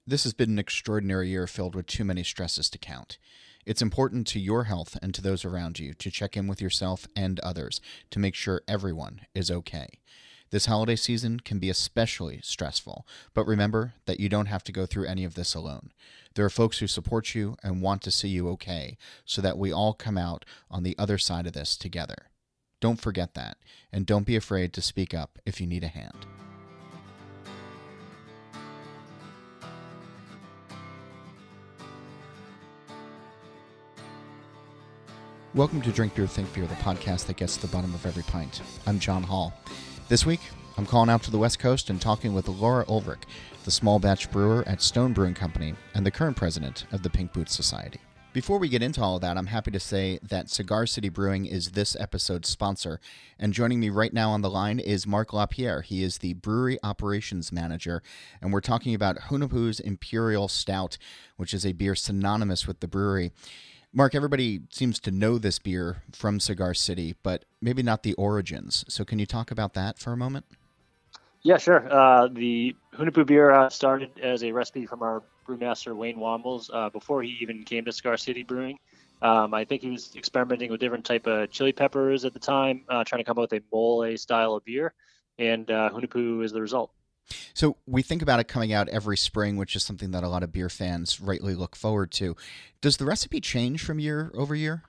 This has been an extraordinary year filled with too many stresses to count. It's important to your health and to those around you to check in with yourself and others to make sure everyone is okay. This holiday season can be especially stressful, but remember that you don't have to go through any of this alone. There are folks who support you and want to see you okay so that we all come out on the other side of this together. Don't forget that, and don't be afraid to speak up if you need a hand. Welcome to Drink Beer, Think Beer, the podcast that gets to the bottom of every pint. I'm John Hall. This week, I'm calling out to the West Coast and talking with Laura Ulrich, the small batch brewer at Stone Brewing Co. and the current president of the Pink Boots Society. Before we get into all of that, I'm happy to say that Cigar City Brewing is this episode's sponsor, and joining me right now on the line is Mark LaPierre. He is the brewery operations manager, and we're talking about Hunapu's Imperial Stout, which is a beer synonymous with the brewery. Mark, everybody seems to know this beer from Cigar City, but maybe not the origins. So can you talk about that for a moment? Yeah, sure. The Hunapu beer started as a recipe from our brewmaster, Wayne Wombles, before he even came to Cigar City Brewing. I think he was experimenting with different type of chili peppers at the time, trying to come up with a mole style of beer, and Hunapu is the result. So we think about it coming out every spring, which is something that a lot of beer fans rightly look forward to. Does the recipe change from year over year?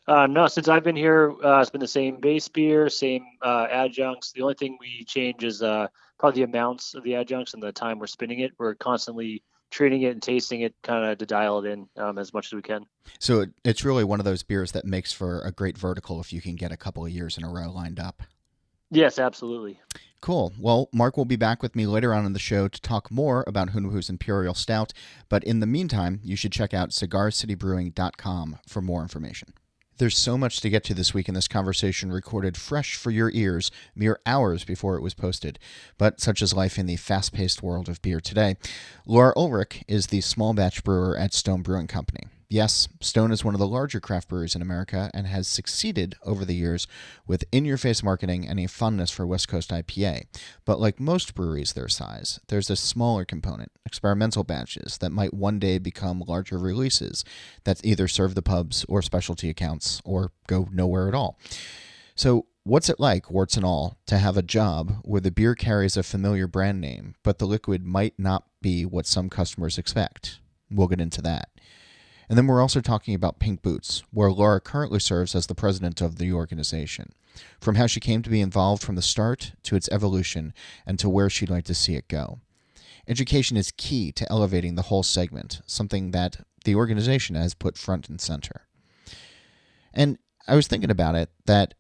No, since I've been here, it's been the same base beer, same adjuncts. The only thing we change is probably the amounts of the adjuncts and the time we're spinning it. We're constantly treating it and tasting it kind of to dial it in as much as we can. So it's really one of those beers that makes for a great vertical if you can get a couple of years in a row lined up. Yes, absolutely. Cool. Well, Mark will be back with me later on in the show to talk more about Hunapu's Imperial Stout, but in the meantime, you should check out cigarcitybrewing.com for more information. There's so much to get to this week in this conversation recorded fresh for your ears mere hours before it was posted, but such is life in the fast-paced world of beer today. Laura Ulrich is the small batch brewer at Stone Brewing Company. Yes, Stone is one of the larger craft breweries in America and has succeeded over the years with in-your-face marketing and a fondness for West Coast IPA. But like most breweries their size, there's a smaller component, experimental batches, that might one day become larger releases that either serve the pubs or specialty accounts or go nowhere at all. So what's it like, warts and all, to have a job where the beer carries a familiar brand name, but the liquid might not be what some customers expect? We'll get into that. And then we're also talking about Pink Boots, where Laura currently serves as the president of the organization, from how she came to be involved from the start to its evolution and to where she'd like to see it go. Education is key to elevating the whole segment, something that the organization has put front and center. And I was thinking about it that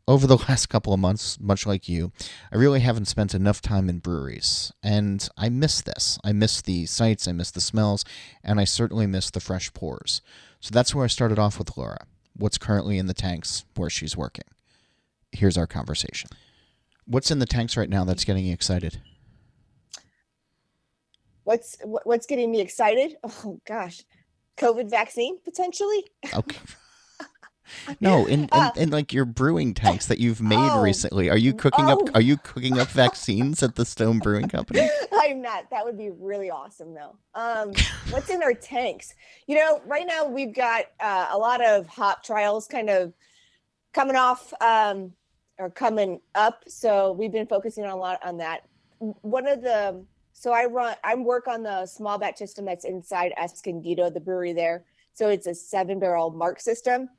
over the last couple of months, much like you, I really haven't spent enough time in breweries. And I miss this. I miss the sights, I miss the smells, and I certainly miss the fresh pours. So that's where I started off with Laura. What's currently in the tanks where she's working? Here's our conversation. What's in the tanks right now that's getting you excited? What's getting me excited? Oh, gosh. COVID vaccine, potentially? Okay. No, in like your brewing tanks that you've made recently. Are you cooking up vaccines at the Stone Brewing Company? I'm not. That would be really awesome though. What's in our tanks? Right now we've got a lot of hop trials kind of coming off or coming up. So we've been focusing a lot on that. I work on the small batch system that's inside Escondido, the brewery there. So it's a 7-barrel mark system.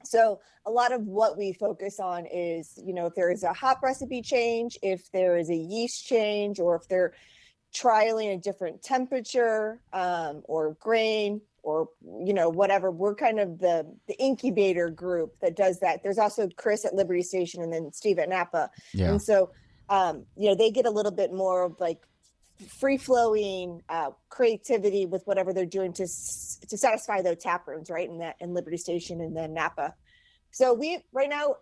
So a lot of what we focus on is, if there is a hop recipe change, if there is a yeast change, or if they're trialing a different temperature or grain or, whatever, we're kind of the incubator group that does that. There's also Chris at Liberty Station and then Steve at Napa. Yeah. And so, they get a little bit more of like free-flowing creativity with whatever they're doing to satisfy those tap rooms, right? In Liberty Station and then Napa. So we right now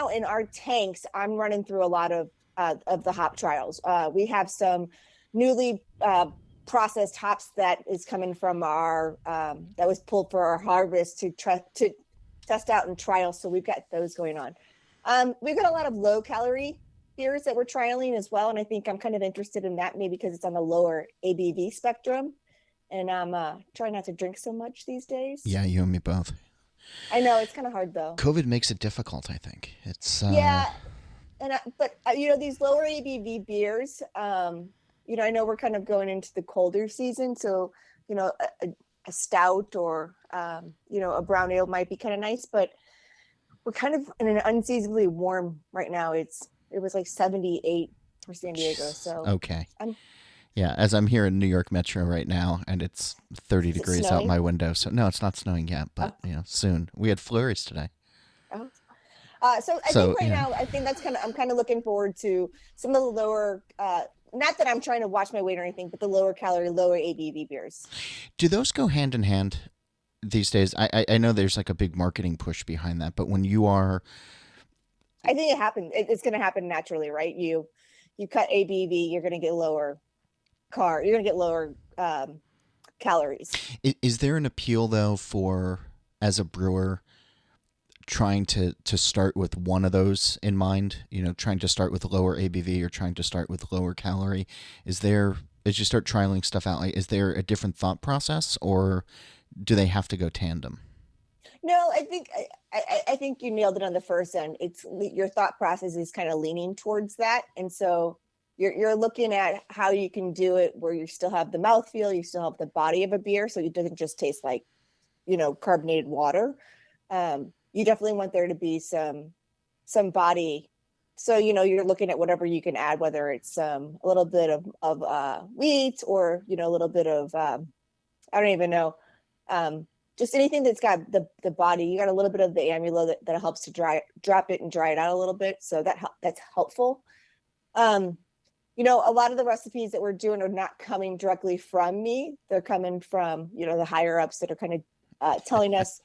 in our tanks, I'm running through a lot of the hop trials. We have some newly processed hops that is coming from our that was pulled for our harvest to test out and trial. So we've got those going on. We've got a lot of low calorie beers that we're trialing as well. And I think I'm kind of interested in that, maybe because it's on the lower ABV spectrum. And I'm trying not to drink so much these days. Yeah, you and me both. I know it's kind of hard though. COVID makes it difficult, I think. It's Yeah, but you know, these lower ABV beers, you know, I know we're kind of going into the colder season, so you know, a stout or you know, a brown ale might be kind of nice, but we're kind of in an unseasonably warm right now. It was like 78 for San Diego, so okay. I'm Yeah, as I'm here in New York Metro right now, and it's 30 is it degrees out snowing? my window. So no, it's not snowing yet, but Oh, you know, soon. We had flurries today. oh. So I So think right yeah. now, I think that's kind of, I'm kind of looking forward to some of the lower, not that I'm trying to watch my weight or anything, but the lower calorie, lower ABV beers. Do those go hand in hand these days? I know there's like a big marketing push behind that, but when you are I think it happened. It's going to happen naturally, right? You cut ABV, you're going to get lower you're going to get lower calories. is there an appeal though for as a brewer trying to start with one of those in mind, you know, trying to start with lower ABV or trying to start with lower calorie? Is there, as you start trialing stuff out, like, is there a different thought process or do they have to go tandem? No, I think you nailed it on the first end. It's your thought process is kind of leaning towards that, and so you're looking at how you can do it where you still have the mouthfeel, you still have the body of a beer, so it doesn't just taste like, you know, carbonated water. You definitely want there to be some body. So, you know, you're looking at whatever you can add, whether it's a little bit of wheat or, you know, a little bit of I don't even know. Just anything that's got the body. You got a little bit of the amylo that helps to drop it and dry it out a little bit. So that's helpful. You know, a lot of the recipes that we're doing are not coming directly from me. They're coming from, you know, the higher ups that are kind of telling us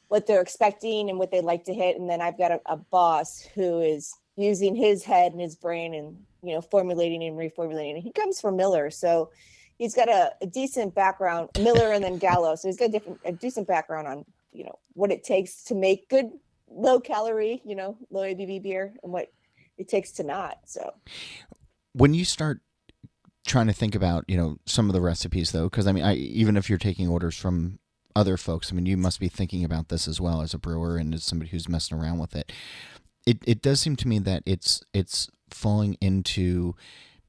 what they're expecting and what they'd like to hit. And then I've got a boss who is using his head and his brain and, you know, formulating and reformulating. And he comes from Miller. So he's got a decent background, Miller and then Gallo. So he's got a decent background on, you know, what it takes to make good low calorie, you know, low ABV beer and what it takes to not. So When you start trying to think about, you know, some of the recipes though, because I mean, even if you're taking orders from other folks, I mean, you must be thinking about this as well as a brewer and as somebody who's messing around with it. It does seem to me that it's falling into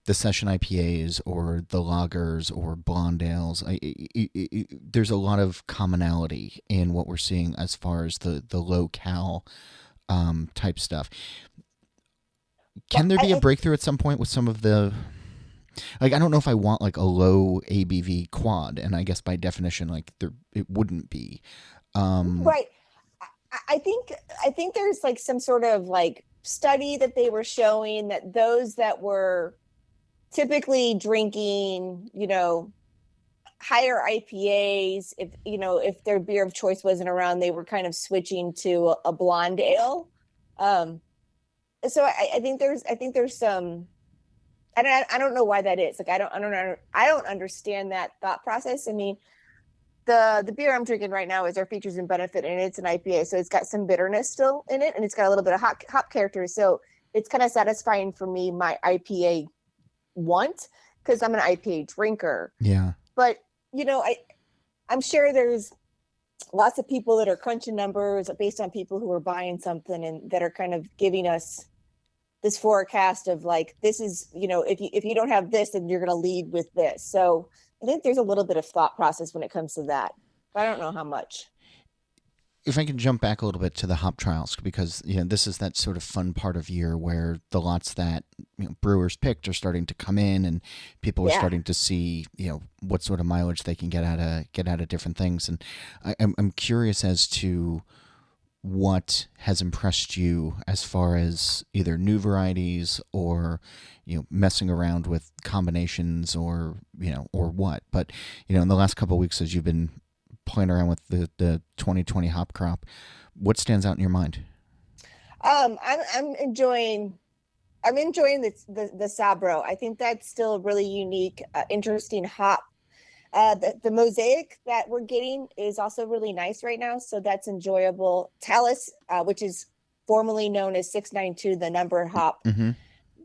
the session IPAs or the lagers or blonde ales. There's a lot of commonality in what we're seeing as far as the low cal type stuff. Can there be a breakthrough at some point with some of the, like, I don't know if I want like a low ABV quad, and I guess by definition, like it wouldn't be. right. I think there's like some sort of like study that they were showing that those that were typically drinking, you know, higher IPAs, if you know, if their beer of choice wasn't around, they were kind of switching to a blonde ale. So I think there's some, I don't know why that is. Like I don't understand that thought process. I mean, the beer I'm drinking right now is our features and benefit, and it's an IPA, so it's got some bitterness still in it, and it's got a little bit of hop character. So it's kind of satisfying for me, my IPA want, because I'm an IPA drinker. Yeah. But you know, I'm sure there's lots of people that are crunching numbers based on people who are buying something and that are kind of giving us this forecast of like, this is, you know, if you don't have this, then you're going to lead with this. So I think there's a little bit of thought process when it comes to that, but I don't know how much. If I can jump back a little bit to the hop trials, because you know this is that sort of fun part of year where the lots that, you know, brewers picked are starting to come in, and people are starting to see, you know, what sort of mileage they can get out of different things. And I'm curious as to what has impressed you as far as either new varieties or, you know, messing around with combinations or, you know, or what. But you know, in the last couple of weeks as you've been playing around with the 2020 hop crop, what stands out in your mind? I'm enjoying the Sabro. I think that's still a really unique, interesting hop. The mosaic that we're getting is also really nice right now, so that's enjoyable. Talus, which is formerly known as 692, the number hop. Mm-hmm.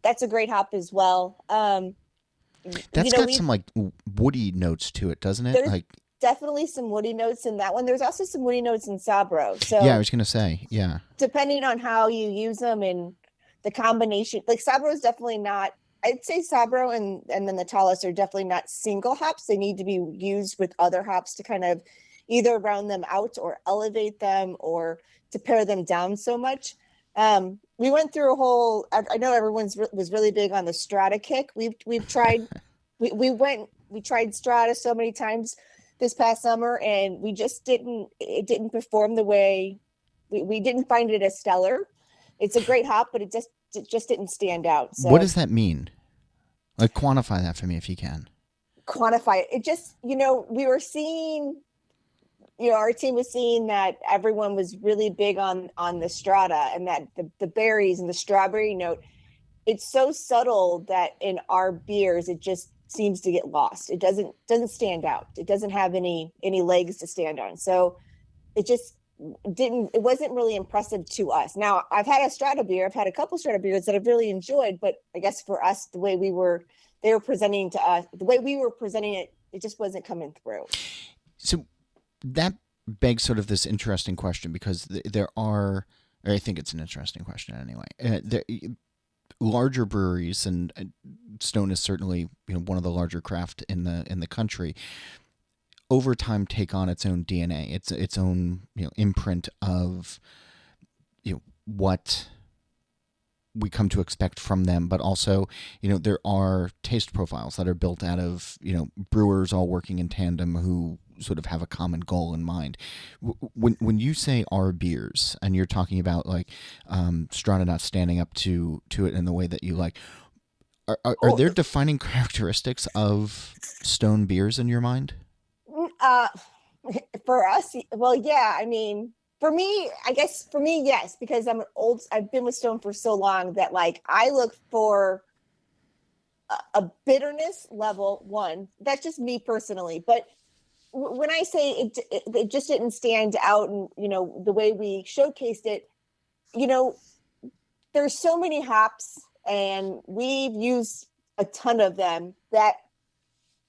That's a great hop as well. That's got some like woody notes to it, doesn't it? There's Like definitely some woody notes in that one. There's also some woody notes in Sabro. So yeah, I was gonna say, yeah. depending on how you use them and the combination, like Sabro is definitely not. I'd say Sabro and then the Talus are definitely not single hops. They need to be used with other hops to kind of either round them out or elevate them or to pare them down so much. We went through a whole. I know everyone's was really big on the Strata kick. We've tried. We tried Strata so many times this past summer, and we just didn't. It didn't perform the way we didn't find it as stellar. It's a great hop, but it just didn't stand out. So What does that mean? Like quantify that for me if you can. quantify it. It just, we were seeing, our team was seeing that everyone was really big on the Strata and that the berries and the strawberry note. It's so subtle that in our beers it just seems to get lost. It doesn't stand out. It doesn't have any legs to stand on. So it just it wasn't really impressive to us. Now I've had a Strata beer. I've had a couple Strata beers that I've really enjoyed, but I guess for us, the way they were presenting to us, the way we were presenting it, it just wasn't coming through. So that begs sort of this interesting question because there are, or I think it's an interesting question anyway. Larger breweries, and Stone is certainly one of the larger craft in the country, over time take on its own DNA, its own imprint of what we come to expect from them, but also there are taste profiles that are built out of brewers all working in tandem who sort of have a common goal in mind. When you say our beers and you're talking about like Strata not standing up to it in the way that you like, are there defining characteristics of Stone beers in your mind? For us, well, yeah. I mean, for me, yes, because I've been with Stone for so long that like I look for a bitterness level one. That's just me personally. But when I say it just didn't stand out, and the way we showcased it, there's so many hops, and we've used a ton of them that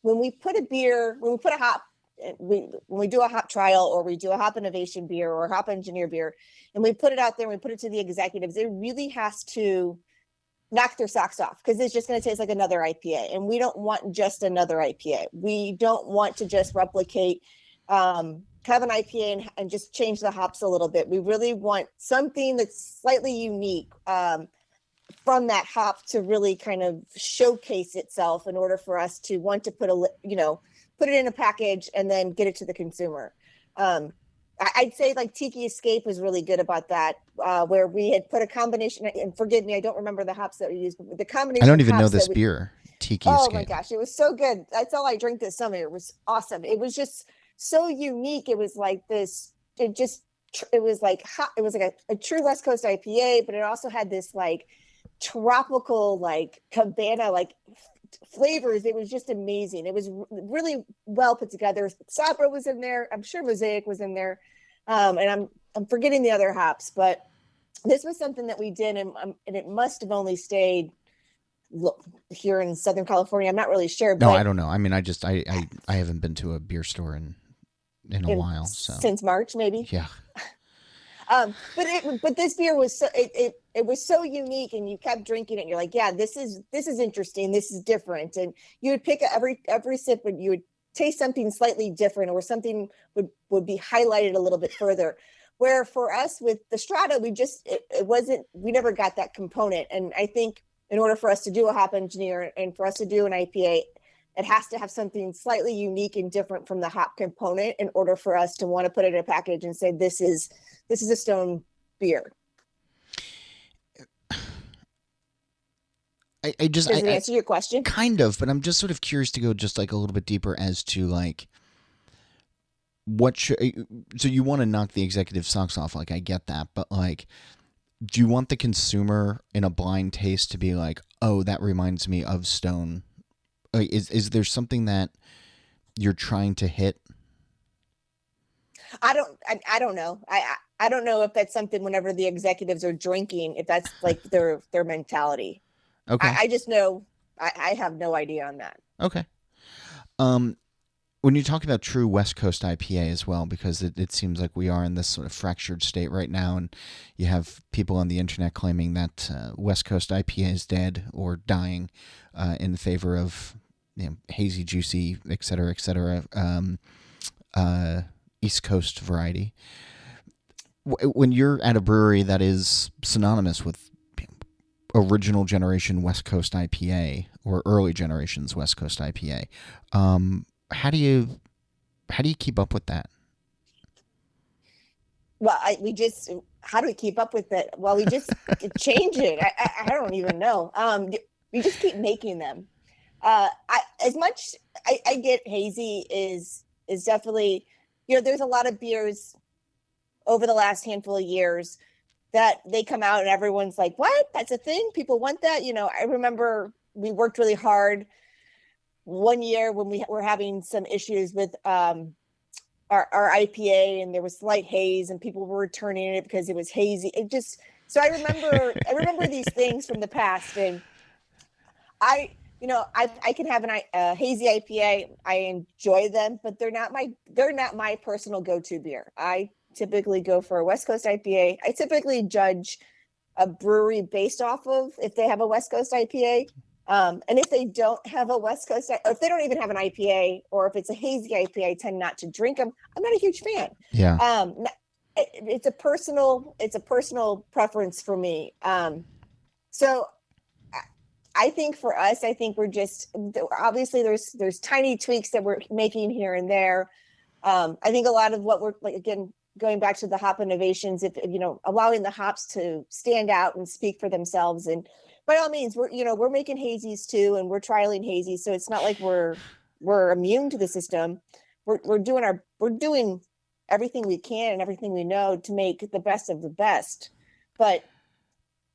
when we put a hop, when we do a hop trial or we do a hop innovation beer or a hop engineer beer, and we put it out there and we put it to the executives, it really has to knock their socks off because it's just going to taste like another IPA. And we don't want just another IPA. We don't want to just replicate have an IPA and just change the hops a little bit. We really want something that's slightly unique from that hop to really kind of showcase itself in order for us to want to put it in a package and then get it to the consumer. I'd say like Tiki Escape was really good about that, where we had put a combination, and forgive me, I don't remember the hops that we used, but the combination. I don't even know this beer, Tiki Escape. Oh my gosh, it was so good. That's all I drank this summer. It was awesome. It was just so unique. It was like this, it was like hot. It was like a true West Coast IPA, but it also had this like tropical, like cabana, like flavors. It was just amazing. It was really well put together. Sabro was in there. I'm sure Mosaic was in there. And I'm forgetting the other hops, but this was something that we did, and it must have only stayed here in Southern California. I'm not really sure. No, I don't know. I mean, I haven't been to a beer store in a while. So since March, maybe. Yeah. But this beer was it was so unique, and you kept drinking it and you're like, yeah, this is interesting, this is different, and you would pick every sip and you would taste something slightly different, or something would be highlighted a little bit further, where for us with the Strata, we never got that component. And I think in order for us to do a hop engineer and for us to do an IPA, it has to have something slightly unique and different from the hop component in order for us to want to put it in a package and say, this is a Stone beer. Does it answer your question? Kind of, but I'm just sort of curious to go just like a little bit deeper as to like so you want to knock the executive socks off, like I get that, but like, do you want the consumer in a blind taste to be like, oh, that reminds me of Stone? Like, is there something that you're trying to hit? I don't know. I don't know if that's something whenever the executives are drinking, if that's like their mentality. Okay. I just know I have no idea on that. Okay. Um, when you talk about true West Coast IPA as well, because it seems like we are in this sort of fractured state right now, and you have people on the internet claiming that West Coast IPA is dead or dying in favor of hazy, juicy, et cetera, East Coast variety. When you're at a brewery that is synonymous with original generation West Coast IPA or early generations West Coast IPA, how do you keep up with that? Well, how do we keep up with it? Well, we just change it. I don't even know. We just keep making them. I get hazy is definitely, there's a lot of beers over the last handful of years that they come out and everyone's like, what? That's a thing? People want that? I remember we worked really hard one year when we were having some issues with our IPA, and there was slight haze and people were returning it because it was hazy. So I remember these things from the past, and I can have a hazy IPA. I enjoy them, but they're not my personal go-to beer. I typically go for a West Coast IPA. I typically judge a brewery based off of if they have a West Coast IPA. And if they don't have a West Coast, or if they don't even have an IPA, or if it's a hazy IPA, I tend not to drink them. I'm not a huge fan. Yeah. It's a personal preference for me. So I think for us, we're just, obviously there's tiny tweaks that we're making here and there. I think a lot of what we're like, again, going back to the hop innovations, if allowing the hops to stand out and speak for themselves, and by all means, we're making hazies too, and we're trialing hazies. So it's not like we're immune to the system. We're doing everything we can and everything we know to make the best of the best. But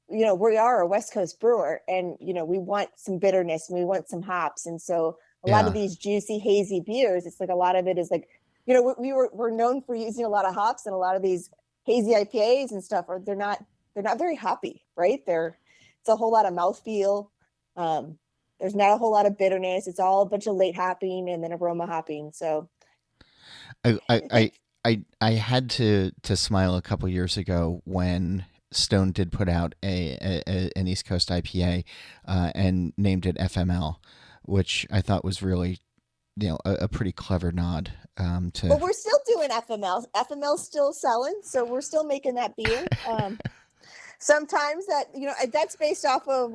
we are a West Coast brewer, and we want some bitterness and we want some hops, and so a lot of these juicy hazy beers, it's like a lot of it is like, we're known for using a lot of hops, and a lot of these hazy IPAs and stuff they're not very hoppy, right? It's a whole lot of mouthfeel. There's not a whole lot of bitterness. It's all a bunch of late hopping and then aroma hopping. So I had to smile a couple years ago when Stone did put out an East Coast IPA and named it FML, which I thought was really a pretty clever nod to. But we're still doing FML. FML's still selling, so we're still making that beer. Sometimes that's based off of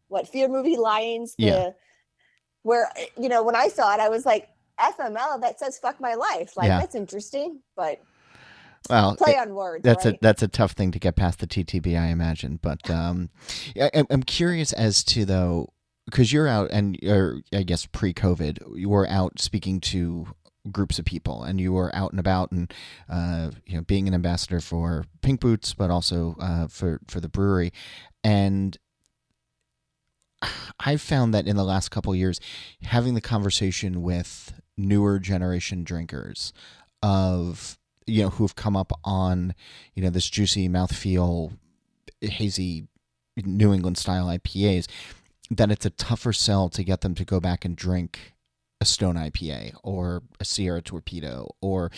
what Fear Movie Lions, where when I saw it, I was like, FML, that says fuck my life. Like, that's interesting, but well, play on words. That's a tough thing to get past the TTB, I imagine. But I'm curious as to, though, because you're out, or I guess pre-COVID, you were out speaking to groups of people, and you were out and about, and being an ambassador for Pink Boots, but also for the brewery. And I've found that in the last couple of years, having the conversation with newer generation drinkers of who've come up on this juicy mouthfeel hazy New England style IPAs, that it's a tougher sell to get them to go back and drink a Stone IPA or a Sierra Torpedo or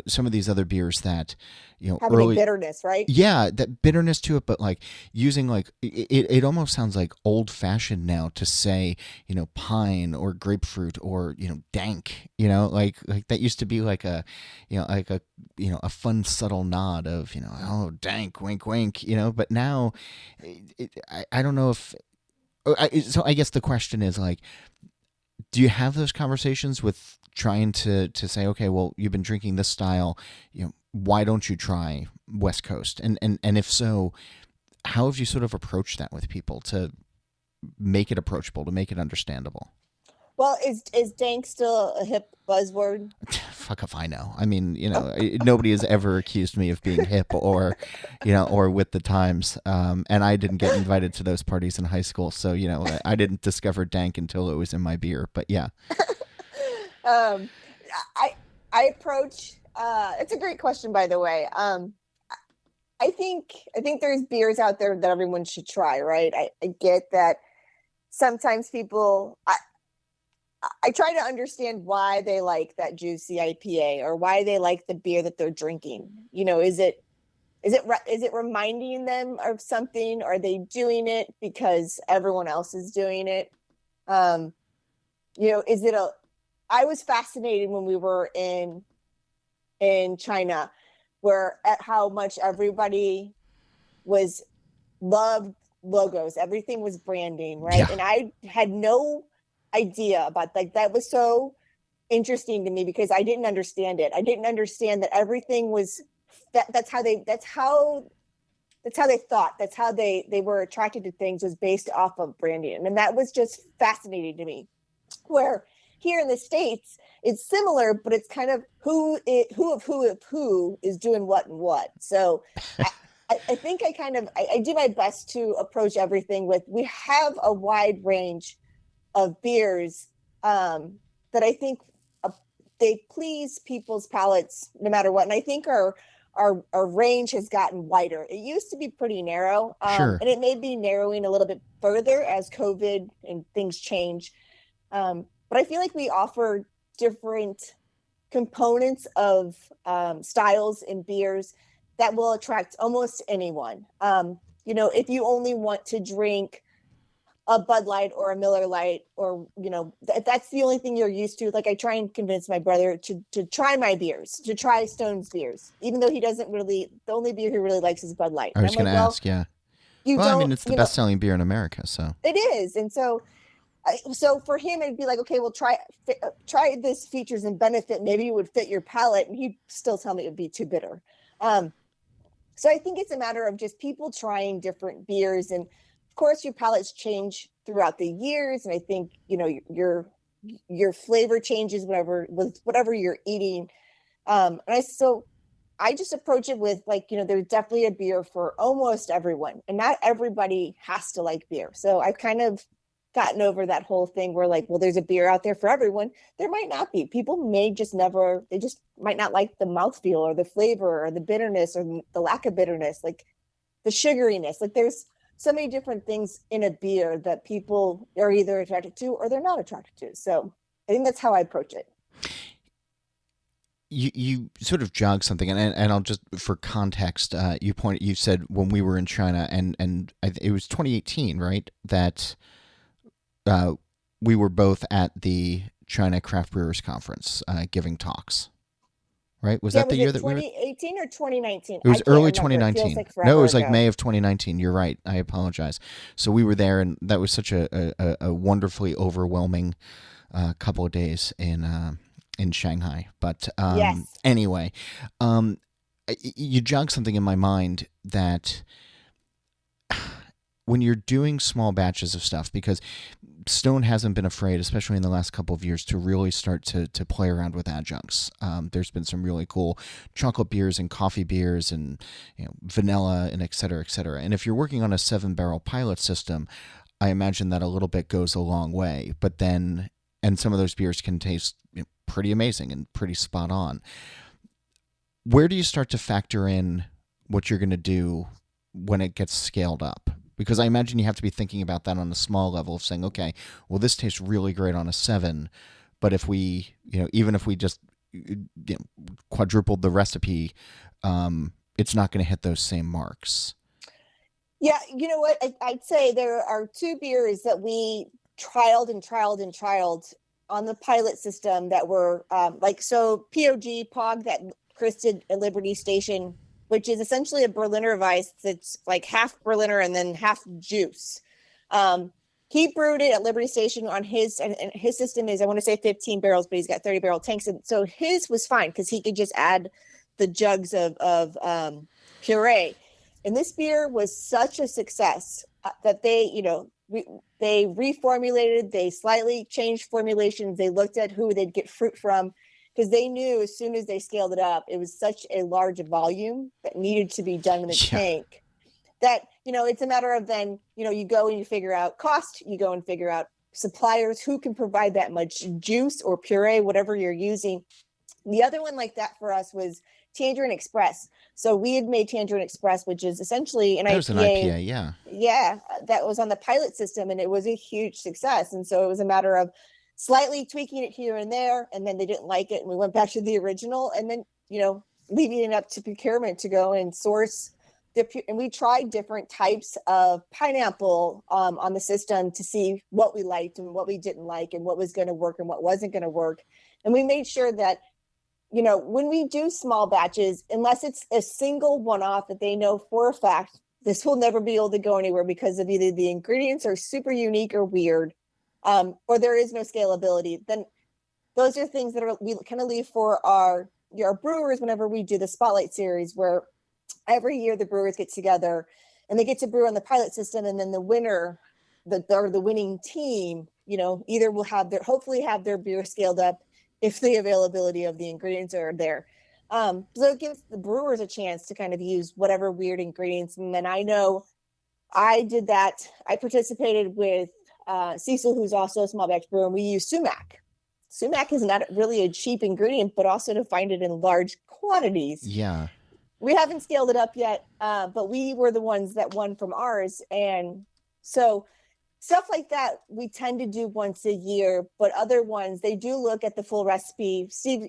some of these other beers that having a bitterness, right? Yeah, that bitterness to it, but like using like it almost sounds like old fashioned now to say pine or grapefruit or dank, like that used to be like a a fun subtle nod of oh, dank, wink wink, but now I don't know if so I guess the question is like, do you have those conversations with trying to say, okay, well, you've been drinking this style, why don't you try West Coast? And if so, how have you sort of approached that with people to make it approachable, to make it understandable? Well, is dank still a hip buzzword? Fuck if I know. I mean, nobody has ever accused me of being hip or, or with the times. And I didn't get invited to those parties in high school, so I didn't discover dank until it was in my beer. But yeah. I approach. It's a great question, by the way. I think there's beers out there that everyone should try, right? I get that sometimes people, I try to understand why they like that juicy IPA or why they like the beer that they're drinking. Is it reminding them of something? Are they doing it because everyone else is doing it? Is it I was fascinated when we were in China, where at how much everybody loved logos. Everything was branding, right? Yeah. And I had no idea about that was so interesting to me because I didn't understand it. I didn't understand that everything was that's how they thought. That's how they were attracted to things, was based off of branding. And that was just fascinating to me. Where here in the States, it's similar, but it's kind of who is doing what and what. So I think I do my best to approach everything with, we have a wide range of beers that I think they please people's palates no matter what. And I think our range has gotten wider. It used to be pretty narrow, Sure. and it may be narrowing a little bit further as COVID and things change. But I feel like we offer different components of styles in beers that will attract almost anyone. If you only want to drink a Bud Light or a Miller Light, or if that's the only thing you're used to, like I try and convince my brother to try my beers, to try Stone's beers, even though he doesn't really. The only beer he really likes is Bud Light. I was going to ask, yeah. You Well, I don't. mean, it's the best-selling beer in America, so It is, and so for him, it'd be like, okay, well, try this features and benefit. Maybe it would fit your palate, and he'd still tell me it would be too bitter. So I think it's a matter of just people trying different beers, and of course, your palates change throughout the years. And I think your flavor changes with whatever you're eating. And I just approach it with there's definitely a beer for almost everyone, and not everybody has to like beer. So I've kind of gotten over that whole thing where well, there's a beer out there for everyone. There might not be. People may just they just might not like the mouthfeel or the flavor or the bitterness or the lack of bitterness, like the sugariness. There's so many different things in a beer that people are either attracted to or they're not attracted to. So I think that's how I approach it. You sort of jogged something, and I'll just, for context, you said when we were in China, and it was 2018, right? That we were both at the China Craft Brewers Conference giving talks, right? Was that the year that we were? 2018 or 2019? It was early 2019. It feels like No, it was ago. May of 2019. You're right. I apologize. So we were there, and that was such a wonderfully overwhelming couple of days in Shanghai. But yes. Anyway, you jogged something in my mind that when you're doing small batches of stuff, because Stone hasn't been afraid, especially in the last couple of years, to really start to play around with adjuncts. There's been some really cool chocolate beers and coffee beers and vanilla and et cetera, et cetera. And if you're working on a 7-barrel pilot system, I imagine that a little bit goes a long way. But then, and some of those beers can taste pretty amazing and pretty spot on. Where do you start to factor in what you're going to do when it gets scaled up? Because I imagine you have to be thinking about that on a small level of saying, okay, well, this tastes really great on a 7, but if we, even if we just quadrupled the recipe, it's not going to hit those same marks. Yeah, you know what? I'd say there are 2 beers that we trialed on the pilot system that were POG, that Chris did at Liberty Station, which is essentially a Berliner Weiss that's like half Berliner and then half juice. He brewed it at Liberty Station on his, and his system is, I want to say 15 barrels, but he's got 30-barrel tanks. And so his was fine because he could just add the jugs of puree. And this beer was such a success that they reformulated, they slightly changed formulations. They looked at who they'd get fruit from, because they knew as soon as they scaled it up, it was such a large volume that needed to be done in the tank that, it's a matter of then, you go and you figure out cost, you go and figure out suppliers who can provide that much juice or puree, whatever you're using. The other one like that for us was Tangerine Express. So we had made Tangerine Express, which is essentially an IPA. was an IPA, yeah. Yeah, that was on the pilot system, and it was a huge success. And so it was a matter of slightly tweaking it here and there, and then they didn't like it, and we went back to the original, and then, leaving it up to procurement to go and source and we tried different types of pineapple on the system to see what we liked and what we didn't like and what was going to work and what wasn't going to work. And we made sure that, when we do small batches, unless it's a single one-off that they know for a fact, this will never be able to go anywhere because of either the ingredients are super unique or weird, or there is no scalability, then those are things that we kind of leave for our brewers whenever we do the Spotlight series, where every year the brewers get together and they get to brew on the pilot system, and then the winner, the winning team, either will hopefully have their beer scaled up if the availability of the ingredients are there. So it gives the brewers a chance to kind of use whatever weird ingredients. And then I know I did that. I participated with Cecil, who's also a small batch brewer, and we use sumac. Sumac is not really a cheap ingredient, but also to find it in large quantities. Yeah. We haven't scaled it up yet, but we were the ones that won from ours. And so stuff like that, we tend to do once a year, but other ones, they do look at the full recipe. Steve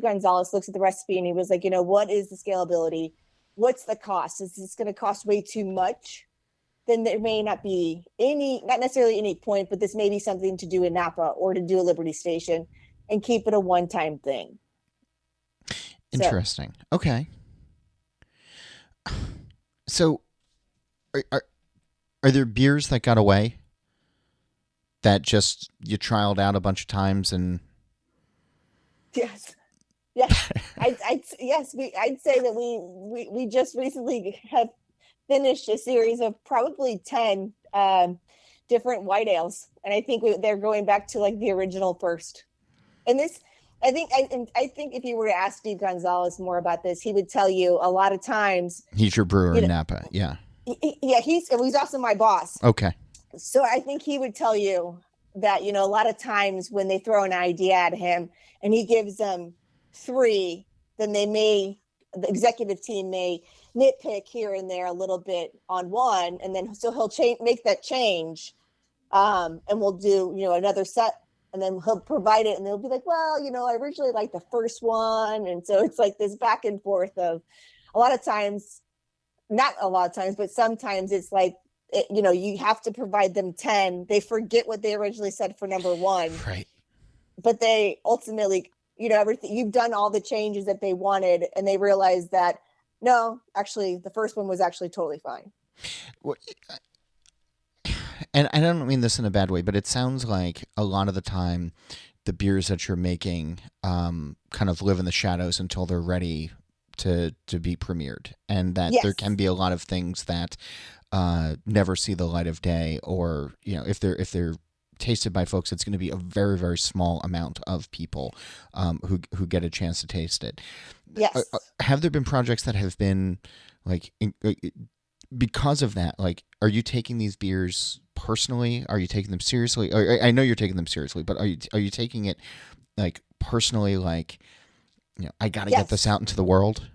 Gonzalez looks at the recipe and he was like, what is the scalability? What's the cost? Is this going to cost way too much? Then there may not be not necessarily any point, but this may be something to do in Napa or to do a Liberty Station and keep it a one-time thing. Interesting. So. Okay. So are there beers that got away that just you trialed out a bunch of times and? Yes. I'd say that we just recently have finished a series of probably 10 different white ales, and I think they're going back to like the original first. And this, I think if you were to ask Steve Gonzalez more about this, he would tell you a lot of times. He's your brewer in Napa, yeah. He's also my boss. Okay. So I think he would tell you that, a lot of times when they throw an idea at him and he gives them 3, then the executive team may nitpick here and there a little bit on one, and then so he'll make that change, and we'll do another set, and then he'll provide it, and they'll be like, well, I originally liked the first one, and so it's like this back and forth of not a lot of times, but sometimes it's like you have to provide them 10. They forget what they originally said for number 1, right? But they ultimately, everything, you've done all the changes that they wanted, and they realize that no, actually, the first one was actually totally fine. Well, and I don't mean this in a bad way, but it sounds like a lot of the time the beers that you're making kind of live in the shadows until they're ready to be premiered, and that there can be a lot of things that never see the light of day, or if they're tasted by folks, it's going to be a very, very small amount of people who get a chance to taste it. Yes. Have there been projects that have been because of that? Like, are you taking these beers personally? Are you taking them seriously? I know you're taking them seriously, but are you taking it like personally? Like, I got to get this out into the world.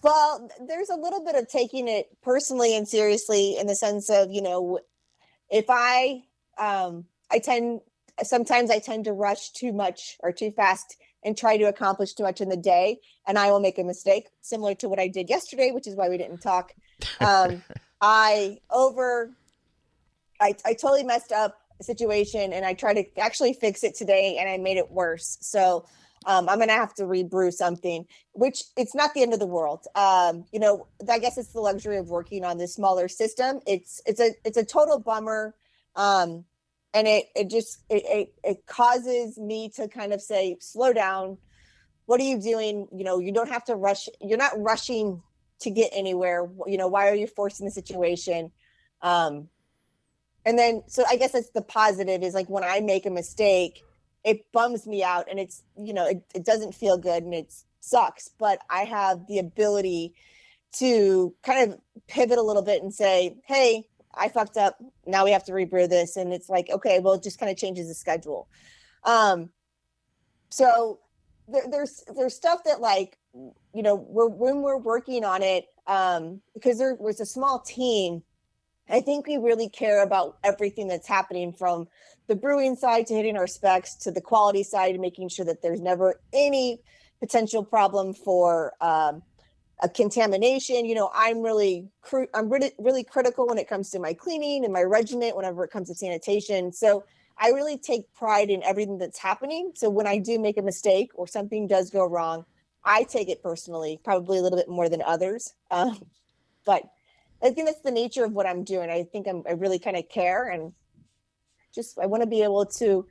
Well, there's a little bit of taking it personally and seriously in the sense of, if sometimes I tend to rush too much or too fast and try to accomplish too much in the day, and I will make a mistake similar to what I did yesterday, which is why we didn't talk. I totally messed up a situation, and I tried to actually fix it today, and I made it worse. So I'm going to have to rebrew something, which it's not the end of the world. I guess it's the luxury of working on this smaller system. It's a total bummer. And it causes me to kind of say, slow down. What are you doing? You don't have to rush. You're not rushing to get anywhere. Why are you forcing the situation? And then, so I guess that's the positive is like when I make a mistake, it bums me out, and it's, it doesn't feel good and it sucks, but I have the ability to kind of pivot a little bit and say, hey, I fucked up. Now we have to rebrew this. And it's like, okay, well, it just kind of changes the schedule. So there's stuff that like, you know, when we're working on it, because there was a small team, I think we really care about everything that's happening from the brewing side to hitting our specs to the quality side and making sure that there's never any potential problem for a contamination. You know, I'm really critical when it comes to my cleaning and my regiment whenever it comes to sanitation. So I really take pride in everything that's happening. So when I do make a mistake or something does go wrong, I take it personally, probably a little bit more than others. But I think that's the nature of what I'm doing. I think I really kind of care, and just I want to be able to.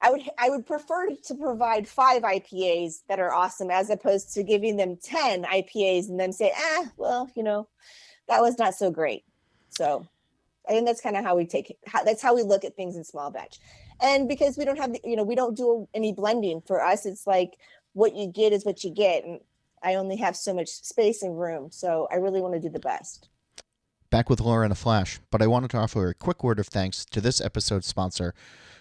I would prefer to provide 5 IPAs that are awesome as opposed to giving them 10 IPAs and then say, well, you know, that was not so great. So I think that's kind of how we take it. That's how we look at things in small batch. And because we don't have, you know, we don't do any blending. For us, it's like what you get is what you get. And I only have so much space and room. So I really want to do the best. Back with Laura in a flash, but I wanted to offer a quick word of thanks to this episode's sponsor,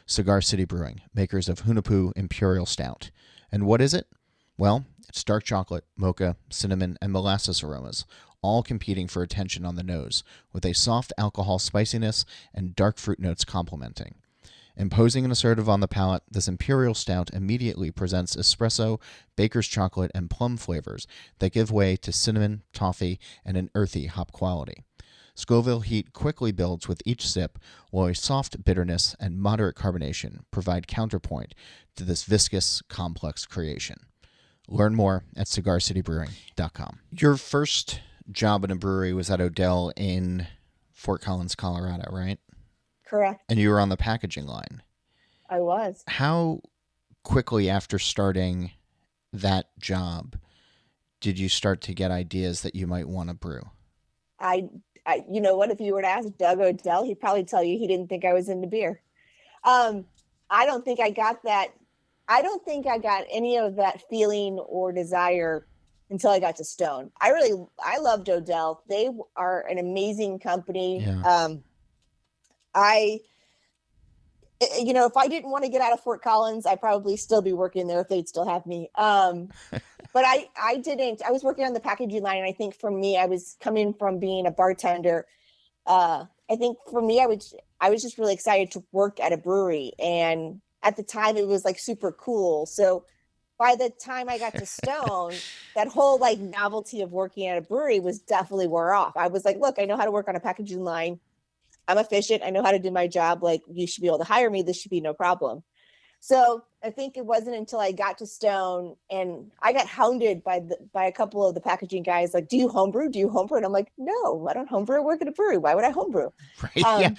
Cigar City Brewing, makers of Hunahpu Imperial Stout. And what is it? Well, it's dark chocolate, mocha, cinnamon, and molasses aromas, all competing for attention on the nose, with a soft alcohol spiciness and dark fruit notes complementing. Imposing and assertive on the palate, this Imperial Stout immediately presents espresso, baker's chocolate, and plum flavors that give way to cinnamon, toffee, and an earthy hop quality. Scoville heat quickly builds with each sip, while a soft bitterness and moderate carbonation provide counterpoint to this viscous, complex creation. Learn more at cigarcitybrewing.com. Your first job in a brewery was at Odell in Fort Collins, Colorado, right? Correct. And you were on the packaging line. I was. How quickly after starting that job did you start to get ideas that you might want to brew? You know what, if you were to ask Doug Odell, he'd probably tell you he didn't think I was into beer. I don't think I got that. I don't think I got any of that feeling or desire until I got to Stone. I loved Odell. They are an amazing company. Yeah. You know, if I didn't want to get out of Fort Collins, I'd probably still be working there if they'd still have me. But I didn't. I was working on the packaging line, and I think for me, I was coming from being a bartender. I think for me, I was just really excited to work at a brewery, and at the time, it was like super cool. So by the time I got to Stone, that whole like novelty of working at a brewery was definitely wore off. I was like, look, I know how to work on a packaging line. I'm efficient. I know how to do my job. Like, you should be able to hire me. This should be no problem. So I think it wasn't until I got to Stone and I got hounded by a couple of the packaging guys, like, do you homebrew? Do you homebrew? And I'm like, no, I don't homebrew. I work at a brewery. Why would I homebrew? Right. Yeah.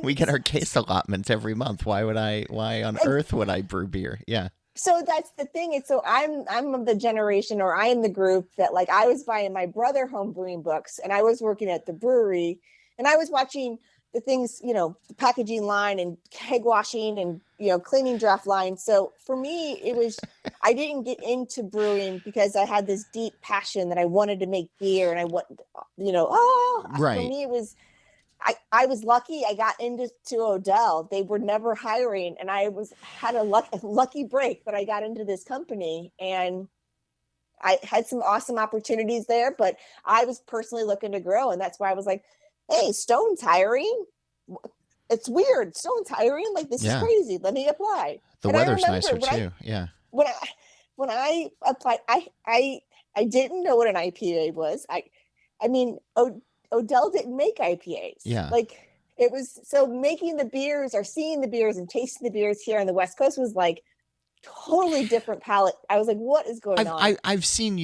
we get our case allotments every month. Why on earth would I brew beer? Yeah. So that's the thing. And so I'm of the generation, or I am the group that, like, I was buying my brother home brewing books and I was working at the brewery and I was watching the things, you know, the packaging line and keg washing and, you know, cleaning draft line. So for me, it was, I didn't get into brewing because I had this deep passion that I wanted to make beer and I want, you know, right. For me, it was, I was lucky. I got into Odell. They were never hiring. And I had a lucky break that I got into this company, and I had some awesome opportunities there, but I was personally looking to grow. And that's why I was like, hey, Stone's hiring. It's weird. Stone's hiring. Like, this is crazy. Let me apply. The weather's nicer too. Yeah. When I applied, I didn't know what an IPA was. I mean, Odell didn't make IPAs. Yeah. Like, it was, so making the beers or seeing the beers and tasting the beers here on the West Coast was like totally different palette. I was like, what is going on? I've seen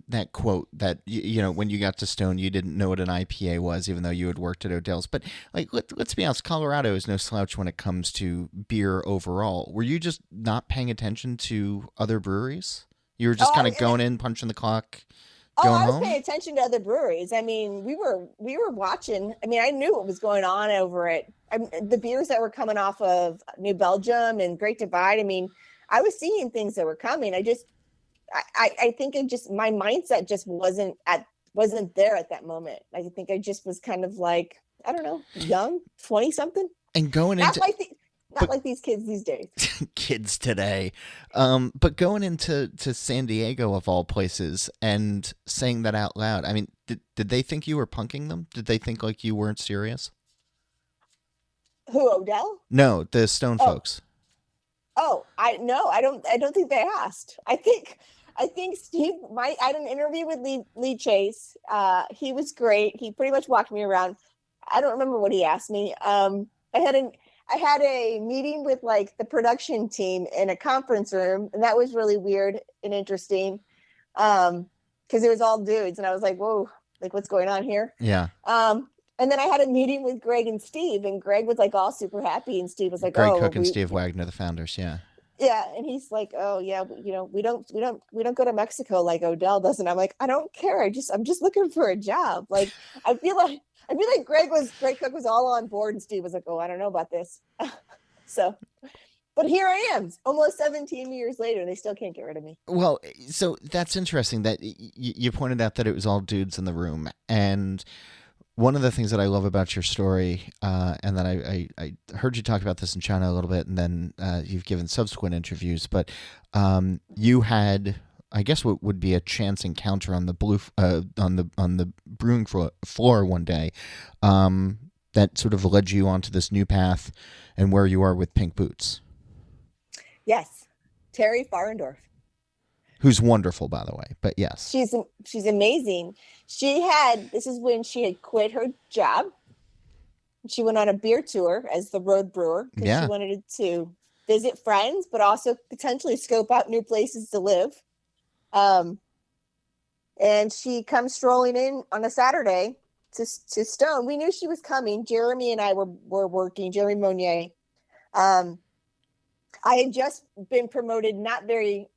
that quote that, you know, when you got to Stone, you didn't know what an IPA was, even though you had worked at Odell's. But like, let's be honest, Colorado is no slouch when it comes to beer overall. Were you just not paying attention to other breweries? You were just kind of going in, punching the clock. I was paying attention to other breweries. I mean, we were watching. I mean, I knew what was going on over it. The beers that were coming off of New Belgium and Great Divide. I mean, I was seeing things that were coming. I think my mindset just wasn't there at that moment. I think I just was kind of like, I don't know, young, 20 something. And going into Not But like these kids these days. kids today. But going into San Diego of all places and saying that out loud, I mean, did they think you were punking them? Did they think like you weren't serious? Who, Odell? No, the Stone Oh, folks. oh, I don't think they asked. I think Steve might. I had an interview with Lee Chase. He was great. He pretty much walked me around. I don't remember what he asked me. I had an I had a meeting with like the production team in a conference room, and that was really weird and interesting. Because it was all dudes, and I was like, whoa, like what's going on here? Yeah. And then I had a meeting with Greg and Steve, and Greg was like all super happy, and Steve was like, Greg "Oh, well, Cook and Steve Wagner, the founders. Yeah. yeah," and he's like, "Oh, yeah, we don't go to Mexico like Odell does." And I'm like, "I don't care. I'm just looking for a job." Like, I feel like Greg Cook was all on board, and Steve was like, "Oh, I don't know about this." So, but here I am, almost 17 years later, and they still can't get rid of me. Well, so that's interesting that you pointed out that it was all dudes in the room. And one of the things that I love about your story, and that I heard you talk about this in China a little bit, and then you've given subsequent interviews, but you had, I guess, what would be a chance encounter on the on the brewing floor one day, that sort of led you onto this new path, and where you are with Pink Boots, Yes, Terry Farendorf. who's wonderful, by the way. But yes, She's amazing. This is when she had quit her job. She went on a beer tour as the road brewer because yeah, she wanted to visit friends, but also potentially scope out new places to live. Um, and she comes strolling in on a Saturday to Stone. We knew she was coming. Jeremy and I were working. Jeremy Monnier. Um, I had just been promoted not very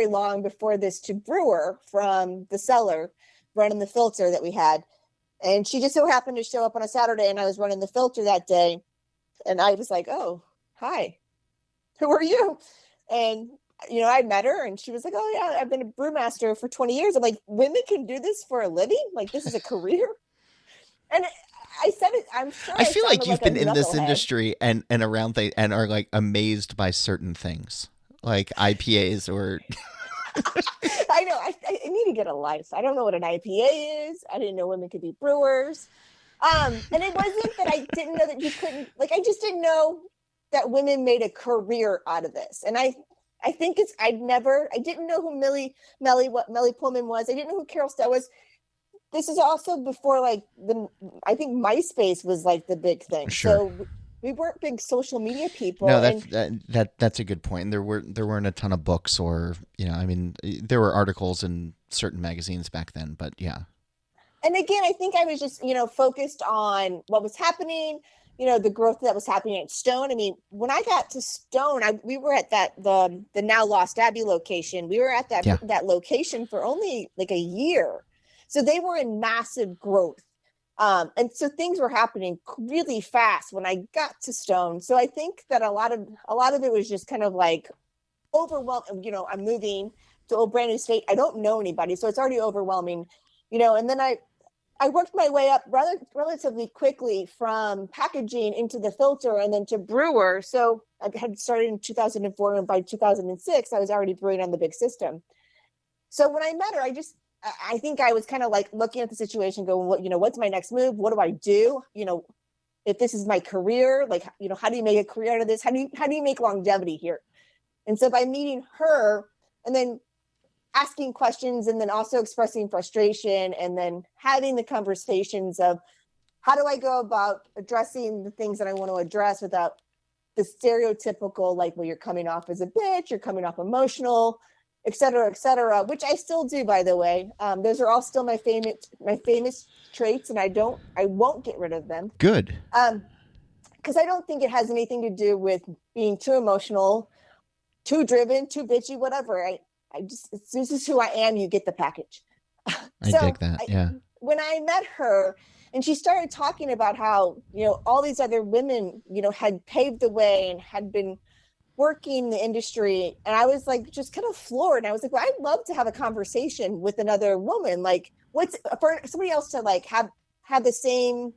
long before this to brewer from the cellar, running the filter that we had. And she just so happened to show up on a Saturday, and I was running the filter that day. And I was like, "Oh, hi, who are you?" And, I met her, and she was like, "Oh, yeah, I've been a brewmaster for 20 years. I'm like, "Women can do this for a living? Like, this is a career?" And I said it, I'm sure I I feel like sounded you've like a been in this knucklehead. industry and around and are like amazed by certain things, like IPAs or I know. I need to get a life. I don't know what an IPA is. I didn't know women could be brewers. And it wasn't that I didn't know that you couldn't, like, I just didn't know that women made a career out of this. And I think I didn't know who Melly Pullman was. I didn't know who Carol Stett was. This is also before like I think MySpace was like the big thing. sure. So we weren't big social media people. No, And that's a good point. There weren't a ton of books, or I mean, there were articles in certain magazines back then, but yeah, again, I think I was just, focused on what was happening, the growth that was happening at Stone. I mean, when I got to Stone, we were at the now Lost Abbey location. We were at yeah, that location for only like a year. So they were in massive growth. And so things were happening really fast when I got to Stone. So I think that a lot of it was just kind of like overwhelming. I'm moving to a brand new state. I don't know anybody, so it's already overwhelming. And then I worked my way up relatively quickly from packaging into the filter and then to brewer. So I had started in 2004, and by 2006, I was already brewing on the big system. So when I met her, I think I was kind of like looking at the situation, going, what's my next move? What do I do? If this is my career, like, how do you make a career out of this? How do you make longevity here? And so by meeting her and then asking questions and then also expressing frustration and then having the conversations of how do I go about addressing the things that I want to address without the stereotypical, like, well, you're coming off as a bitch, you're coming off emotional, et cetera, which I still do, by the way. Those are all still my famous traits, and I won't get rid of them. good. Because I don't think it has anything to do with being too emotional, too driven, too bitchy, whatever. This is who I am. You get the package. I dig that. Yeah, When I met her and she started talking about how, all these other women, had paved the way and had been working in the industry. And I was like, just kind of floored. And I was like, well, I'd love to have a conversation with another woman. Like, what's for somebody else to like have the same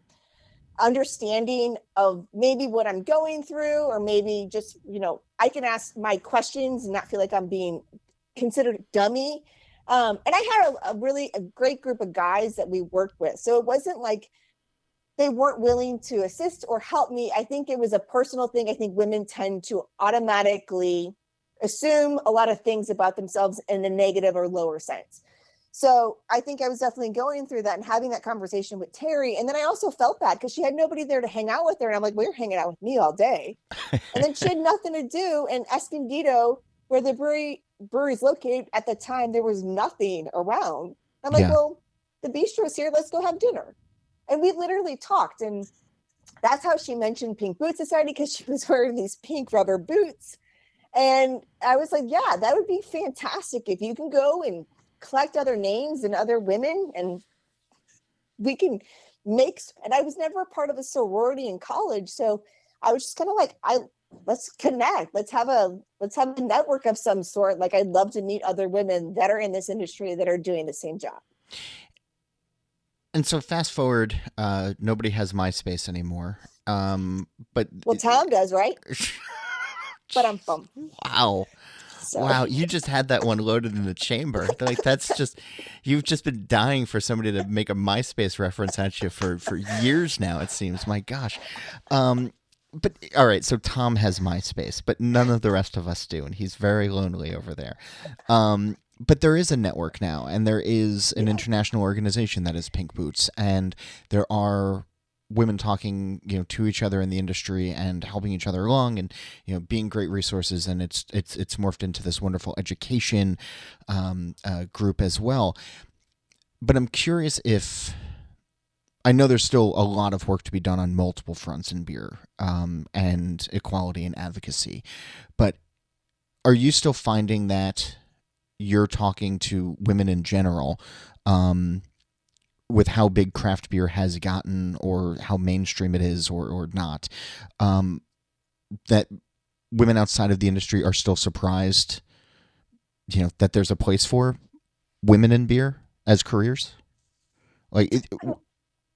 understanding of maybe what I'm going through, or maybe just, I can ask my questions and not feel like I'm being considered a dummy. And I had a great group of guys that we worked with. So it wasn't like they weren't willing to assist or help me. I think it was a personal thing. I think women tend to automatically assume a lot of things about themselves in a negative or lower sense. So I think I was definitely going through that and having that conversation with Terry. And then I also felt bad because she had nobody there to hang out with her. And I'm like, well, you're hanging out with me all day. And then she had nothing to do. And Escondido, where the brewery's located at the time, there was nothing around. I'm like, well, the bistro's here. Let's go have dinner. And we literally talked. And that's how she mentioned Pink Boot Society, because she was wearing these pink rubber boots. And I was like, yeah, that would be fantastic if you can go and collect other names and other women, and we can and I was never a part of a sorority in college. So I was just kind of like, let's connect. Let's have a network of some sort. Like, I'd love to meet other women that are in this industry that are doing the same job. And so fast forward, nobody has MySpace anymore. But Tom does, right? But I'm bummed. Wow. So. Wow, you just had that one loaded in the chamber. Like, you've just been dying for somebody to make a MySpace reference at you for years now, it seems. My gosh. But all right, so Tom has MySpace, but none of the rest of us do, and he's very lonely over there. But there is a network now, and there is an international organization that is Pink Boots, and there are women talking, to each other in the industry and helping each other along, and being great resources. And it's morphed into this wonderful education group as well. But I'm curious if, I know there's still a lot of work to be done on multiple fronts in beer, and equality and advocacy. But are you still finding that you're talking to women in general, with how big craft beer has gotten, or how mainstream it is, or not, that women outside of the industry are still surprised, that there's a place for women in beer as careers? Like,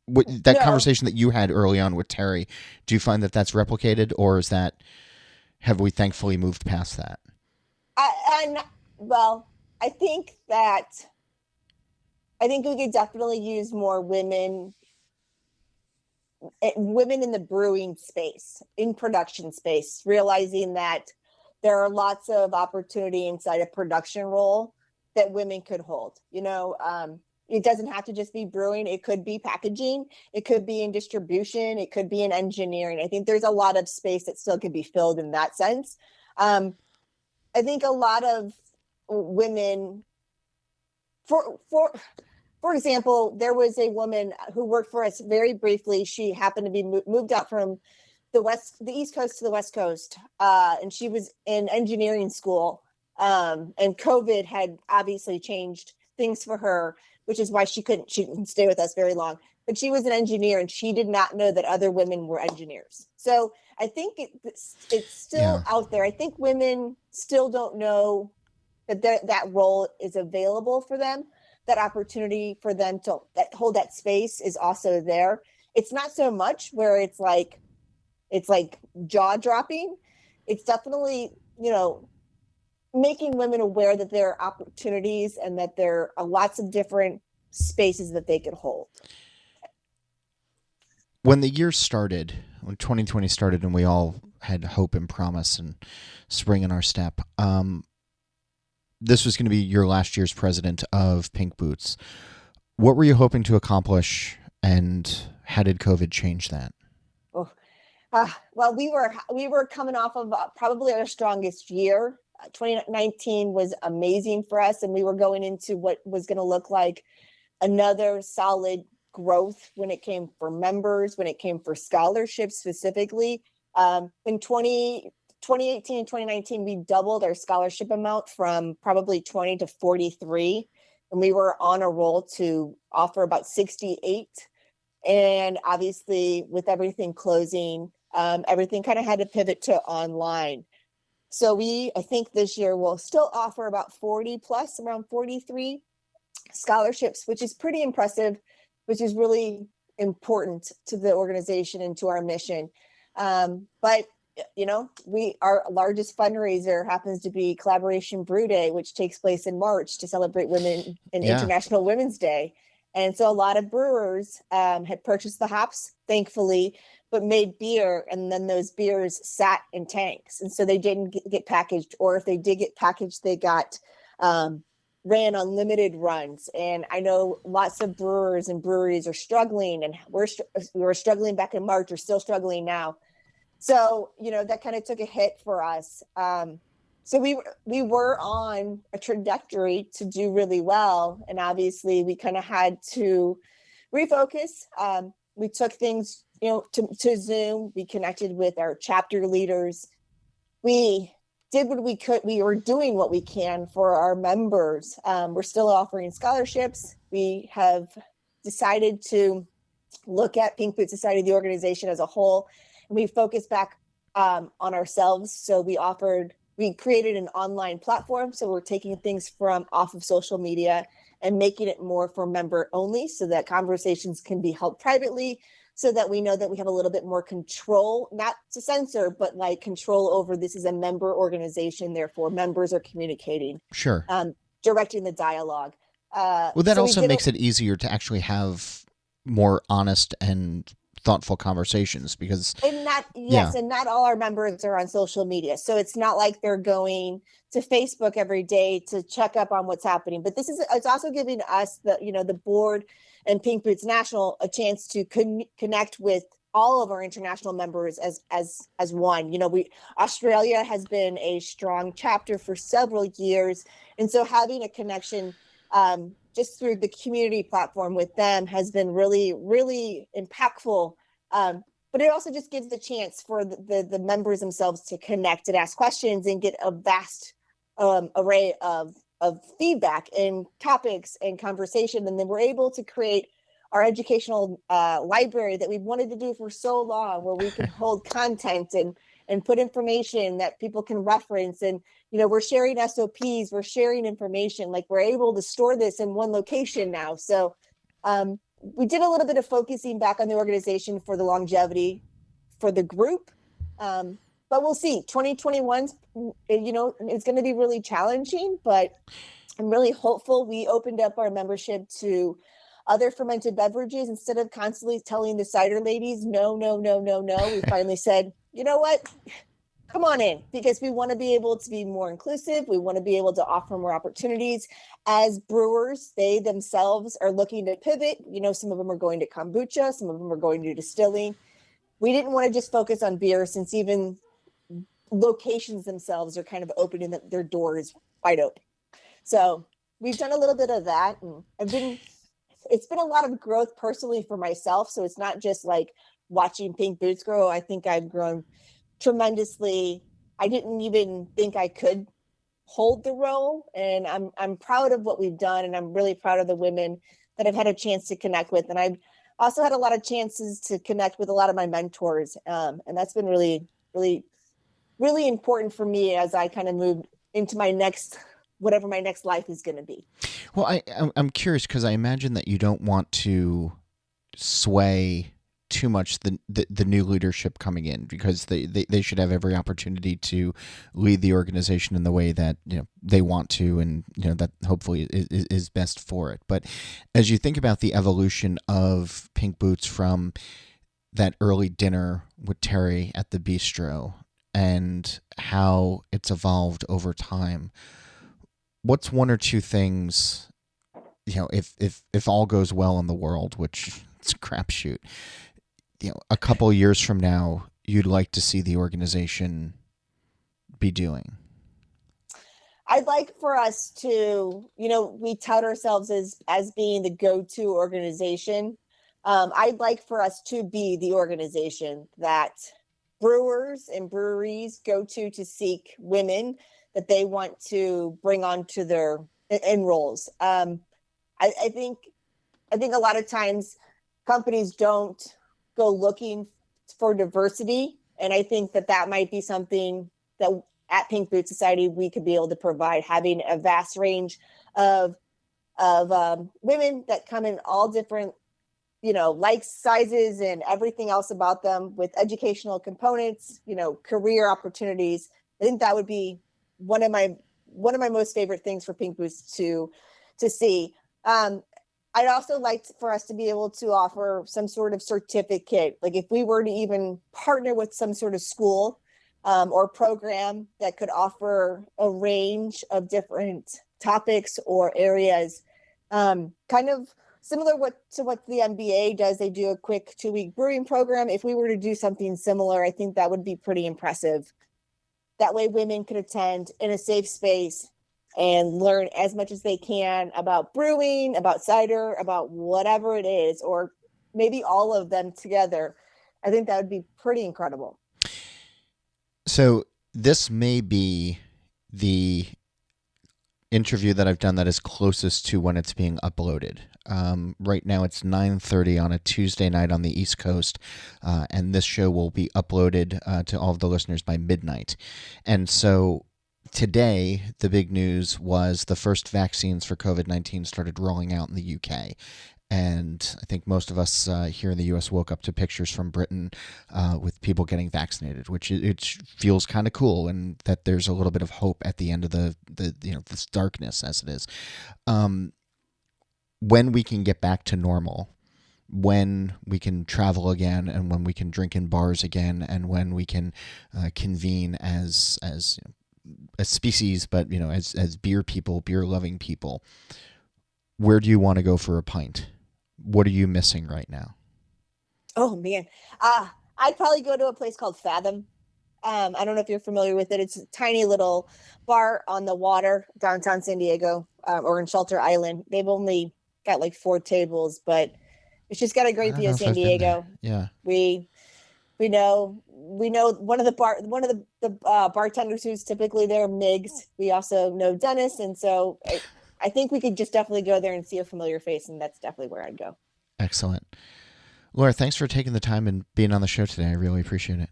that conversation that you had early on with Terry, do you find that that's replicated, or have we thankfully moved past that? I think we could definitely use more women in the brewing space, in production space, realizing that there are lots of opportunity inside a production role that women could hold. It doesn't have to just be brewing. It could be packaging. It could be in distribution. It could be in engineering. I think there's a lot of space that still could be filled in that sense. I think a lot of women, for example, there was a woman who worked for us very briefly. She happened to be moved out from the East Coast to the West Coast, and she was in engineering school. And COVID had obviously changed things for her, which is why she couldn't stay with us very long. But she was an engineer, and she did not know that other women were engineers. So I think it's still out there. I think women still don't know that role is available for them. That opportunity for them to hold that space is also there. It's not so much where it's like jaw dropping. It's definitely, making women aware that there are opportunities and that there are lots of different spaces that they could hold. When the year started, when 2020 started, and we all had hope and promise and spring in our step, this was going to be your last year's president of Pink Boots. What were you hoping to accomplish, and how did COVID change that? Well, we were coming off of probably our strongest year. 2019 was amazing for us, and we were going into what was going to look like another solid growth when it came for members, when it came for scholarships specifically. In 2018 and 2019, we doubled our scholarship amount from probably 20 to 43, and we were on a roll to offer about 68. And obviously, with everything closing, everything kind of had to pivot to online. So I think this year we'll still offer about 40 plus, around 43 scholarships, which is pretty impressive, which is really important to the organization and to our mission. But our largest fundraiser happens to be Collaboration Brew Day, which takes place in March to celebrate women and International Women's Day. And so a lot of brewers had purchased the hops, thankfully, but made beer. And then those beers sat in tanks. And so they didn't get packaged, or if they did get packaged, they got ran on limited runs. And I know lots of brewers and breweries are struggling, and we were struggling back in March, we're still struggling now. So, that kind of took a hit for us. So we were on a trajectory to do really well. And obviously we kind of had to refocus. We took things, to Zoom. We connected with our chapter leaders. We did what we could. We were doing what we can for our members. We're still offering scholarships. We have decided to look at Pink Boot Society, the organization as a whole, and we focused back on ourselves. So we created an online platform. So we're taking things from off of social media and making it more for member only, so that conversations can be held privately, so that we know that we have a little bit more control, not to censor, but like control over, this is a member organization, therefore members are communicating. Sure. Directing the dialogue. Well, that also makes it easier to actually have more honest and thoughtful conversations, because and not all our members are on social media, so it's not like they're going to Facebook every day to check up on what's happening. But it's also giving us the board and Pink Boots National a chance to connect with all of our international members as one. Australia has been a strong chapter for several years, and so having a connection just through the community platform with them has been really, really impactful. But it also just gives the chance for the members themselves to connect and ask questions and get a vast array of feedback and topics and conversation. And then we're able to create our educational library that we've wanted to do for so long, where we can hold content and put information that people can reference. And, we're sharing SOPs, we're sharing information, like we're able to store this in one location now. So we did a little bit of focusing back on the organization for the longevity for the group. But we'll see. 2021, it's going to be really challenging, but I'm really hopeful. We opened up our membership to other fermented beverages instead of constantly telling the cider ladies, no. We finally said, you know what? Come on in, because we want to be able to be more inclusive. We want to be able to offer more opportunities. As brewers, they themselves are looking to pivot. Some of them are going to kombucha, some of them are going to distilling. We didn't want to just focus on beer, since even locations themselves are kind of opening their doors wide open. So we've done a little bit of that, and it's been a lot of growth personally for myself. So it's not just like watching Pink Boots grow. I think I've grown tremendously. I didn't even think I could hold the role, and I'm proud of what we've done, and I'm really proud of the women that I've had a chance to connect with. And I've also had a lot of chances to connect with a lot of my mentors, and that's been really, really, really important for me as I kind of move into whatever my next life is going to be. Well, I'm curious, because I imagine that you don't want to sway too much the new leadership coming in, because they should have every opportunity to lead the organization in the way that they want to, and that hopefully is best for it. But as you think about the evolution of Pink Boots from that early dinner with Terry at the bistro and how it's evolved over time, what's one or two things, if all goes well in the world, which it's a crapshoot, a couple of years from now, you'd like to see the organization be doing? I'd like for us to, we tout ourselves as being the go-to organization. I'd like for us to be the organization that brewers and breweries go to seek women that they want to bring onto their roles. I think a lot of times companies don't go looking for diversity, and I think that might be something that at Pink Boot Society we could be able to provide, having a vast range of women that come in all different like sizes and everything else about them with educational components, career opportunities. I think that would be one of my most favorite things for Pink Boots to see. I'd also like for us to be able to offer some sort of certificate. Like if we were to even partner with some sort of school or program that could offer a range of different topics or areas, kind of similar to what the MBA does. They do a quick 2-week brewing program. If we were to do something similar, I think that would be pretty impressive. That way women could attend in a safe space and learn as much as they can about brewing, about cider, about whatever it is, or maybe all of them together. I think that would be pretty incredible. So this may be the interview that I've done that is closest to when it's being uploaded. Right now it's 9:30 on a Tuesday night on the East Coast, and this show will be uploaded to all of the listeners by midnight. And so today, the big news was the first vaccines for COVID-19 started rolling out in the UK. And I think most of us here in the U.S. woke up to pictures from Britain with people getting vaccinated, which it feels kind of cool, and that there's a little bit of hope at the end of the this darkness as it is. When we can get back to normal, when we can travel again, and when we can drink in bars again, and when we can convene as a species, but as beer people, beer loving people, where do you want to go for a pint? What are you missing right now? Oh man, I'd probably go to a place called Fathom. I don't know if you're familiar with it. It's a tiny little bar on the water downtown San Diego, or in Shelter Island. They've only got like 4 tables, but it's just got a great view of San Diego. Yeah, we know one of the bartenders who's typically there, Miggs. We also know Dennis, and so I think we could just definitely go there and see a familiar face, and that's definitely where I'd go. Excellent. Laura, thanks for taking the time and being on the show today. I really appreciate it.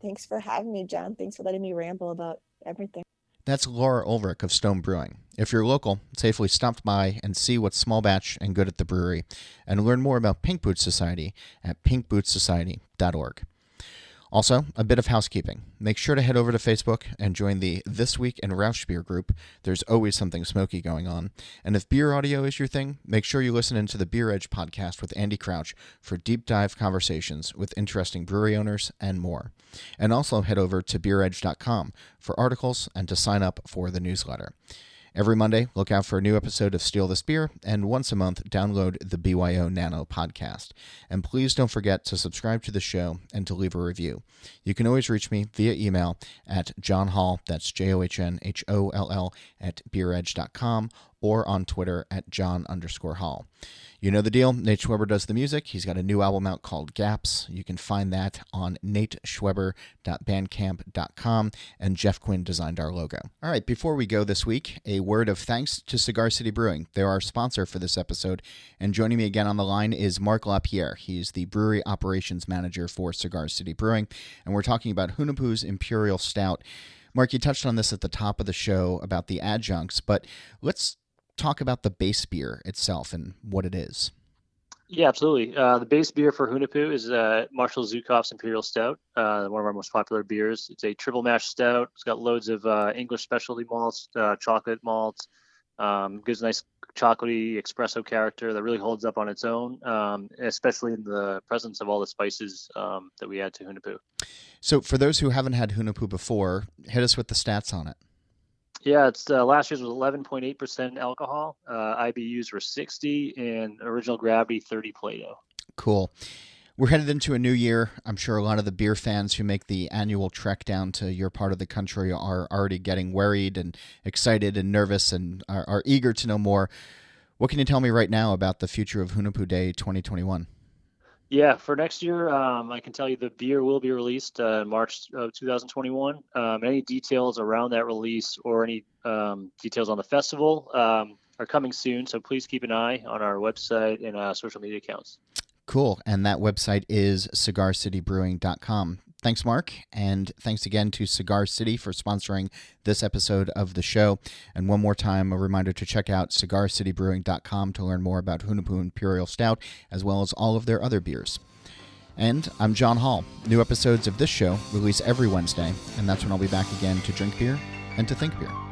Thanks for having me, John. Thanks for letting me ramble about everything. That's Laura Ulrich of Stone Brewing. If you're local, safely stop by and see what's small batch and good at the brewery, and learn more about Pink Boots Society at pinkbootssociety.org. Also, a bit of housekeeping. Make sure to head over to Facebook and join the This Week in Rausch Beer group. There's always something smoky going on. And if beer audio is your thing, make sure you listen into the Beer Edge podcast with Andy Crouch for deep dive conversations with interesting brewery owners and more. And also head over to beeredge.com for articles and to sign up for the newsletter. Every Monday, look out for a new episode of Steal This Beer, and once a month, download the BYO Nano podcast. And please don't forget to subscribe to the show and to leave a review. You can always reach me via email at johnhall, that's JOHNHOLL, at beeredge.com, or on Twitter at John_Hall. You know the deal. Nate Schweber does the music. He's got a new album out called Gaps. You can find that on nateschweber.bandcamp.com, and Jeff Quinn designed our logo. All right, before we go this week, a word of thanks to Cigar City Brewing. They're our sponsor for this episode, and joining me again on the line is Mark LaPierre. He's the brewery operations manager for Cigar City Brewing, and we're talking about Hunahpu's Imperial Stout. Mark, you touched on this at the top of the show about the adjuncts, but let's talk about the base beer itself and what it is. Yeah, absolutely. The base beer for Hunahpu is Marshall Zukof's Imperial Stout, one of our most popular beers. It's a triple mash stout. It's got loads of English specialty malts, chocolate malts. Gives a nice chocolatey espresso character that really holds up on its own, especially in the presence of all the spices that we add to Hunahpu. So for those who haven't had Hunahpu before, hit us with the stats on it. Yeah, it's last year's was 11.8% alcohol. IBUs were 60, and original gravity 30 Plato. Cool. We're headed into a new year. I'm sure a lot of the beer fans who make the annual trek down to your part of the country are already getting worried and excited and nervous and are eager to know more. What can you tell me right now about the future of Hunahpu Day 2021? Yeah, for next year, I can tell you the beer will be released in March of 2021. Any details around that release or any details on the festival are coming soon, so please keep an eye on our website and social media accounts. Cool, and that website is cigarcitybrewing.com. Thanks, Mark, and thanks again to Cigar City for sponsoring this episode of the show. And one more time, a reminder to check out cigarcitybrewing.com to learn more about Hunahpu Imperial Stout, as well as all of their other beers. And I'm John Hall. New episodes of this show release every Wednesday, and that's when I'll be back again to drink beer and to think beer.